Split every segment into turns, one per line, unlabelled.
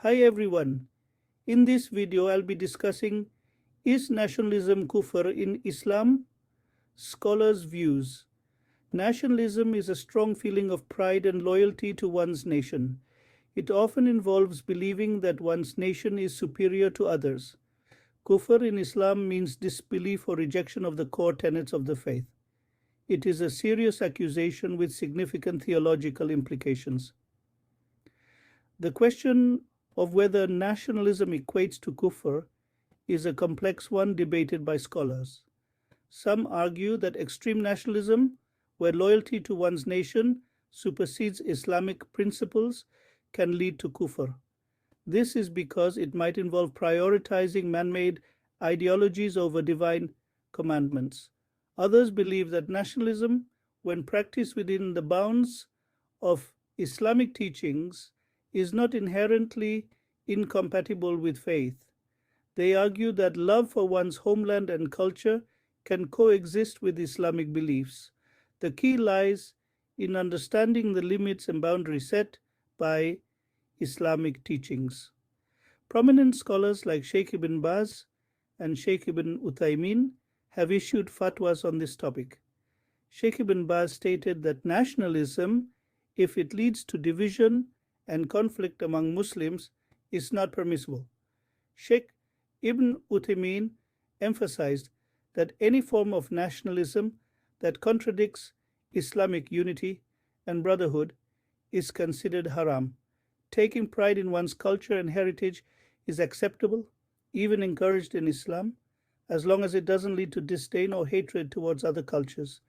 Hi everyone. In this video I'll be discussing, is nationalism kufr in Islam? Scholars' views. Nationalism is a strong feeling of pride and loyalty to one's nation. It often involves believing that one's nation is superior to others. Kufr in Islam means disbelief or rejection of the core tenets of the faith. It is a serious accusation with significant theological implications. The question of whether nationalism equates to kufr is a complex one debated by scholars. Some argue that extreme nationalism, where loyalty to one's nation supersedes Islamic principles, can lead to kufr. This is because it might involve prioritizing man-made ideologies over divine commandments. Others believe that nationalism, when practiced within the bounds of Islamic teachings, is not inherently incompatible with faith. They argue that love for one's homeland and culture can coexist with Islamic beliefs. The key lies in understanding the limits and boundaries set by Islamic teachings. Prominent scholars like Sheikh Ibn Baz and Sheikh Ibn Uthaymin have issued fatwas on this topic. Sheikh Ibn Baz stated that nationalism, if it leads to division and conflict among Muslims, is not permissible. Sheikh Ibn Uthaymin emphasized that any form of nationalism that contradicts Islamic unity and brotherhood is considered haram. Taking pride in one's culture and heritage is acceptable, even encouraged in Islam, as long as it doesn't lead to disdain or hatred towards other cultures.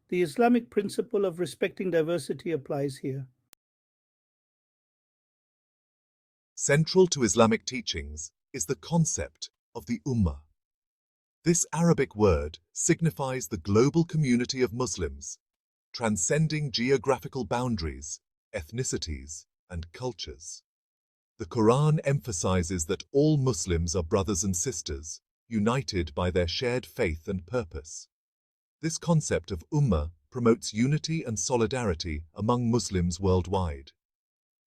The Islamic principle of respecting diversity applies here.
Central to Islamic teachings is the concept of the Ummah. This Arabic word signifies the global community of Muslims, transcending geographical boundaries, ethnicities, and cultures. The Quran emphasizes that all Muslims are brothers and sisters, united by their shared faith and purpose. This concept of Ummah promotes unity and solidarity among Muslims worldwide.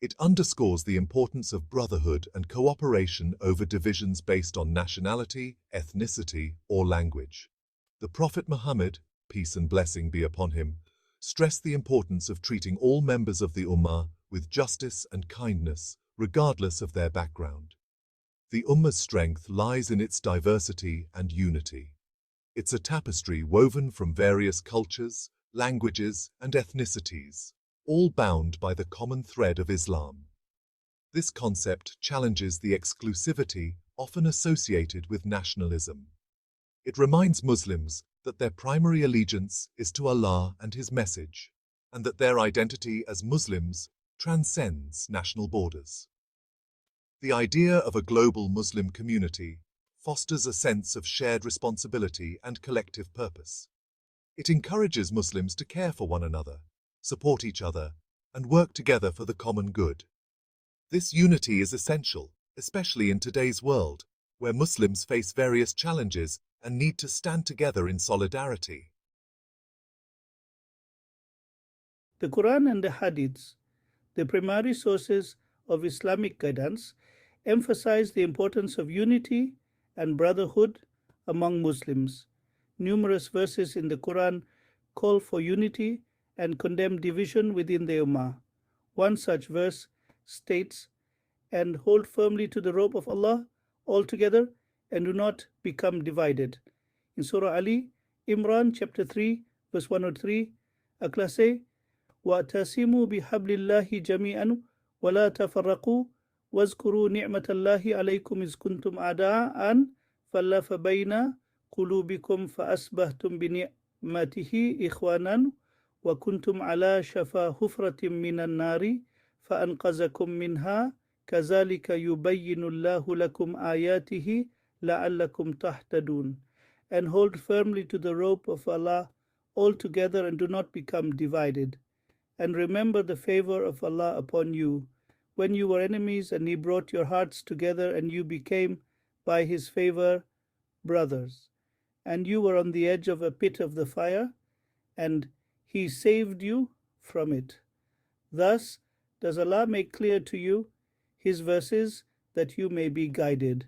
It underscores the importance of brotherhood and cooperation over divisions based on nationality, ethnicity, or language. The Prophet Muhammad, peace and blessing be upon him, stressed the importance of treating all members of the Ummah with justice and kindness, regardless of their background. The Ummah's strength lies in its diversity and unity. It's a tapestry woven from various cultures, languages, and ethnicities, all bound by the common thread of Islam. This concept challenges the exclusivity often associated with nationalism. It reminds Muslims that their primary allegiance is to Allah and His message, and that their identity as Muslims transcends national borders. The idea of a global Muslim community fosters a sense of shared responsibility and collective purpose. It encourages Muslims to care for one another, support each other, and work together for the common good. This unity is essential, especially in today's world, where Muslims face various challenges and need to stand together in solidarity.
The Quran and the Hadiths, the primary sources of Islamic guidance, emphasize the importance of unity and brotherhood among Muslims. Numerous verses in the Quran call for unity and condemn division within the Ummah. One such verse states, "And hold firmly to the rope of Allah altogether, and do not become divided." In Surah Ali Imran chapter 3 verse 103, Allah say, وَأَتَصِمُوا بِحَبْلِ اللَّهِ جَمِيعًا وَلَا تَفَرَّقُوا وَاذْكُرُوا نِعْمَةَ اللَّهِ عَلَيْكُمْ إِذْ كُنْتُمْ أَعْدَاءً فَأَلَّفَ بَيْنَ قُلُوبِكُمْ فَأَصْبَحْتُمْ بِنِعْمَتِهِ إِخْوَانًا وَكُنْتُمْ عَلَى شَفَا حُفْرَةٍ مِّنَ النَّارِ فَأَنْقَذَكُم مِّنْهَا كَذَلِكَ يُبَيِّنُ اللَّهُ لَكُمْ آيَاتِهِ لَعَلَّكُمْ تَهْتَدُونَ. And hold firmly to the rope of Allah altogether, and do not become divided. And remember the favor of Allah upon you, when you were enemies, and He brought your hearts together, and you became, by His favor, brothers. And you were on the edge of a pit of the fire, and He saved you from it. Thus does Allah make clear to you His verses that you may be guided.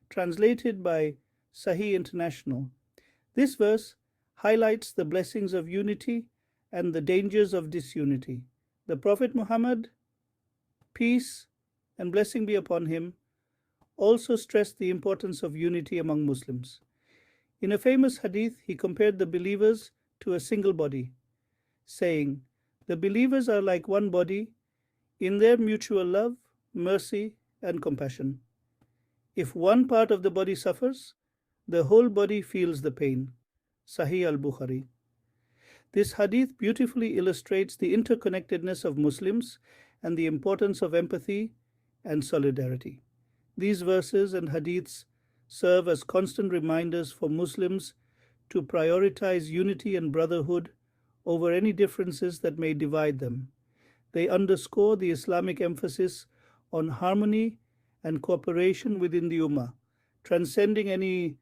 Translated by Saeed International. This verse highlights the blessings of unity and the dangers of disunity. The Prophet Muhammad, peace and blessing be upon him, also stressed the importance of unity among Muslims. In a famous hadith, he compared the believers to a single body, saying, "The believers are like one body in their mutual love, mercy, and compassion. If one part of the body suffers, the whole body feels the pain." Sahih al-Bukhari. This hadith beautifully illustrates the interconnectedness of Muslims and the importance of empathy and solidarity. These verses and hadiths serve as constant reminders for Muslims to prioritize unity and brotherhood over any differences that may divide them. They underscore the Islamic emphasis on harmony and cooperation within the Ummah, transcending any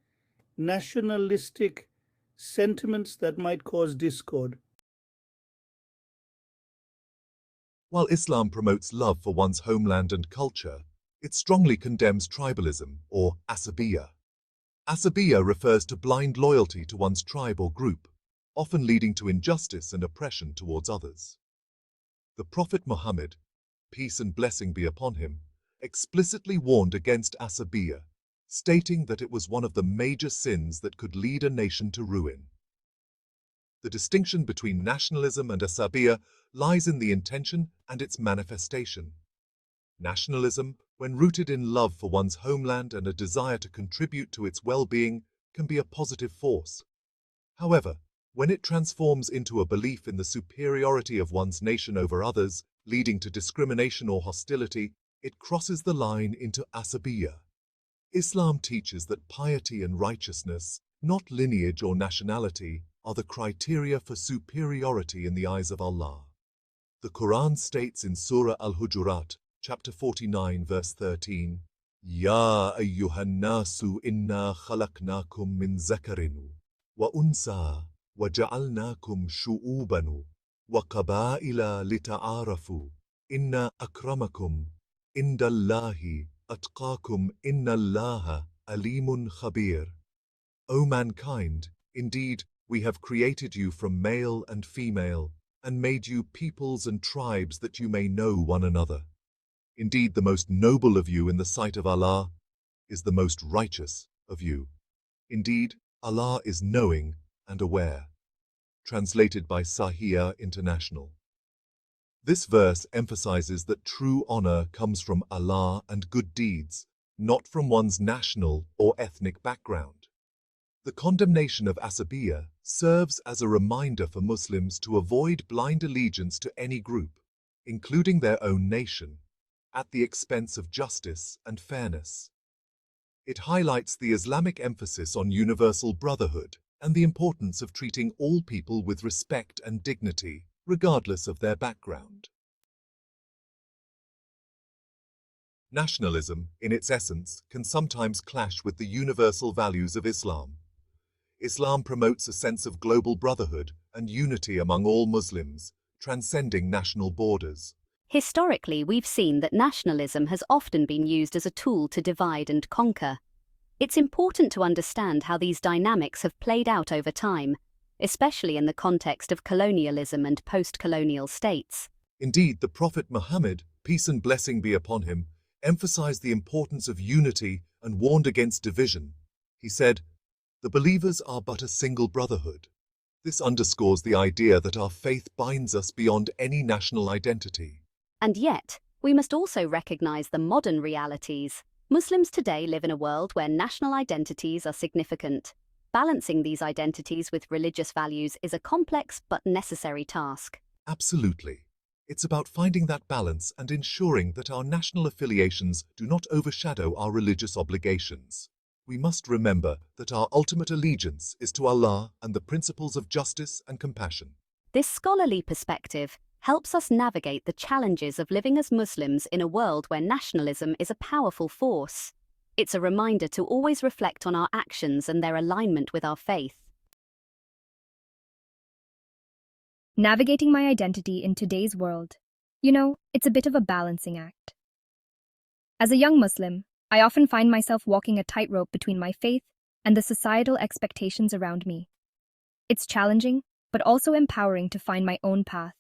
nationalistic sentiments that might cause discord.
While Islam promotes love for one's homeland and culture, it strongly condemns tribalism, or Asabiyyah. Asabiyyah refers to blind loyalty to one's tribe or group, often leading to injustice and oppression towards others. The Prophet Muhammad, peace and blessing be upon him, explicitly warned against Asabiyyah, stating that it was one of the major sins that could lead a nation to ruin. The distinction between nationalism and Asabiyyah lies in the intention and its manifestation. Nationalism, when rooted in love for one's homeland and a desire to contribute to its well-being, can be a positive force. However, when it transforms into a belief in the superiority of one's nation over others, leading to discrimination or hostility, it crosses the line into Asabiyyah. Islam teaches that piety and righteousness, not lineage or nationality, are the criteria for superiority in the eyes of Allah. The Quran states in Surah Al-Hujurat, chapter 49, verse 13, Ya ayyuhan nasu inna khalaqnakum min zakarin wa unsa wa ja'alnakum shu'uban wa qabaila lita'arafu inna akramakum indallahi atqakum innallaha alimun khabir. O mankind, indeed, we have created you from male and female, and made you peoples and tribes that you may know one another. Indeed, the most noble of you in the sight of Allah is the most righteous of you. Indeed, Allah is knowing and aware. Translated by Saeed International. This verse emphasizes that true honor comes from Allah and good deeds, not from one's national or ethnic background. The condemnation of Asabiyyah serves as a reminder for Muslims to avoid blind allegiance to any group, including their own nation, at the expense of justice and fairness. It highlights the Islamic emphasis on universal brotherhood and the importance of treating all people with respect and dignity, regardless of their background. Nationalism, in its essence, can sometimes clash with the universal values of Islam. Islam promotes a sense of global brotherhood and unity among all Muslims, transcending national borders.
Historically, we've seen that nationalism has often been used as a tool to divide and conquer. It's important to understand how these dynamics have played out over time, especially in the context of colonialism and post-colonial states.
Indeed, the Prophet Muhammad, peace and blessing be upon him, emphasized the importance of unity and warned against division. He said, "The believers are but a single brotherhood." This underscores the idea that our faith binds us beyond any national identity.
And yet, we must also recognize the modern realities. Muslims today live in a world where national identities are significant. Balancing these identities with religious values is a complex but necessary task.
Absolutely. It's about finding that balance and ensuring that our national affiliations do not overshadow our religious obligations. We must remember that our ultimate allegiance is to Allah and the principles of justice and compassion.
This scholarly perspective helps us navigate the challenges of living as Muslims in a world where nationalism is a powerful force. It's a reminder to always reflect on our actions and their alignment with our faith.
Navigating my identity in today's world. You know, it's a bit of a balancing act. As a young Muslim, I often find myself walking a tightrope between my faith and the societal expectations around me. It's challenging, but also empowering to find my own path.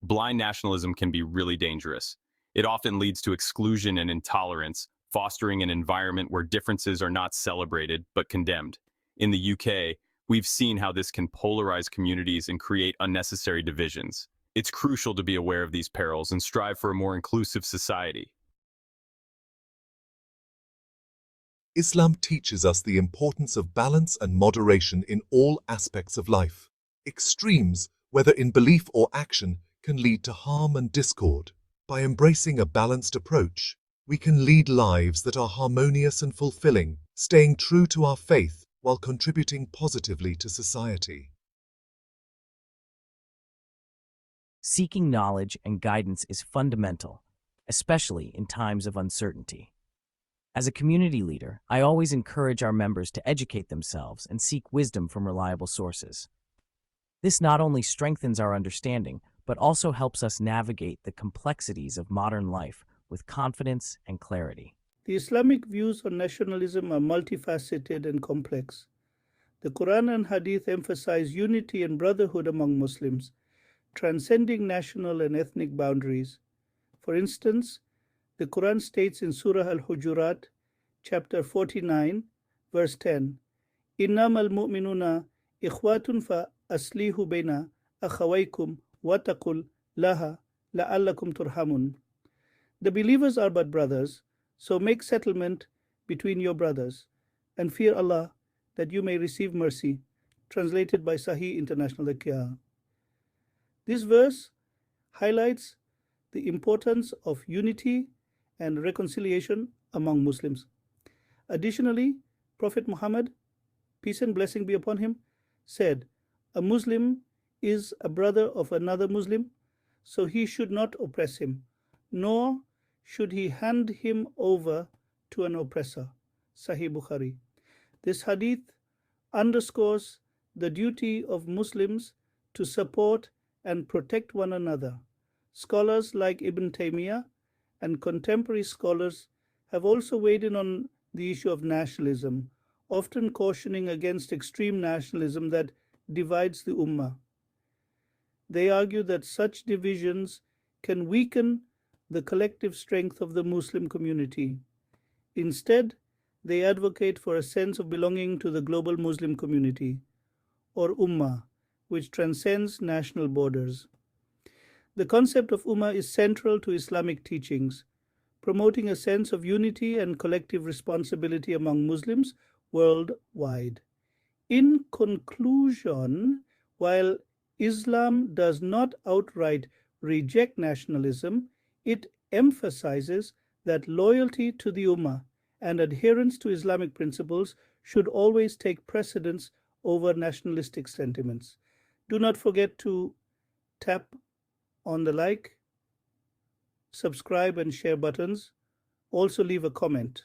Blind nationalism can be really dangerous. It often leads to exclusion and intolerance, fostering an environment where differences are not celebrated but condemned. In the UK, we've seen how this can polarize communities and create unnecessary divisions. It's crucial to be aware of these perils and strive for a more inclusive society.
Islam teaches us the importance of balance and moderation in all aspects of life. Extremes, whether in belief or action, can lead to harm and discord. By embracing a balanced approach, we can lead lives that are harmonious and fulfilling, staying true to our faith while contributing positively to society.
Seeking knowledge and guidance is fundamental, especially in times of uncertainty. As a community leader, I always encourage our members to educate themselves and seek wisdom from reliable sources. This not only strengthens our understanding, but also helps us navigate the complexities of modern life with confidence and clarity.
The Islamic views on nationalism are multifaceted and complex. The Quran and Hadith emphasize unity and brotherhood among Muslims, transcending national and ethnic boundaries. For instance, the Quran states in Surah Al-Hujurat, chapter 49, verse 10, "Innamal mu'minuna ikhwatun fa aslihu baina akhawaykum wattaqul laha la'allakum turhamun." The believers are but brothers, so make settlement between your brothers, and fear Allah that you may receive mercy. Translated by Saeed International Akya. This verse highlights the importance of unity and reconciliation among Muslims. Additionally, Prophet Muhammad, peace and blessing be upon him, said, "A Muslim is a brother of another Muslim, so he should not oppress him, nor should he hand him over to an oppressor." Sahih Bukhari. This hadith underscores the duty of Muslims to support and protect one another. Scholars like Ibn Taymiyyah and contemporary scholars have also weighed in on the issue of nationalism, often cautioning against extreme nationalism that divides the Ummah. They argue that such divisions can weaken the collective strength of the Muslim community. Instead, they advocate for a sense of belonging to the global Muslim community, or Ummah, which transcends national borders. The concept of Ummah is central to Islamic teachings, promoting a sense of unity and collective responsibility among Muslims worldwide. In conclusion, while Islam does not outright reject nationalism, it emphasizes that loyalty to the Ummah and adherence to Islamic principles should always take precedence over nationalistic sentiments. Do not forget to tap on the like, subscribe and share buttons. Also leave a comment.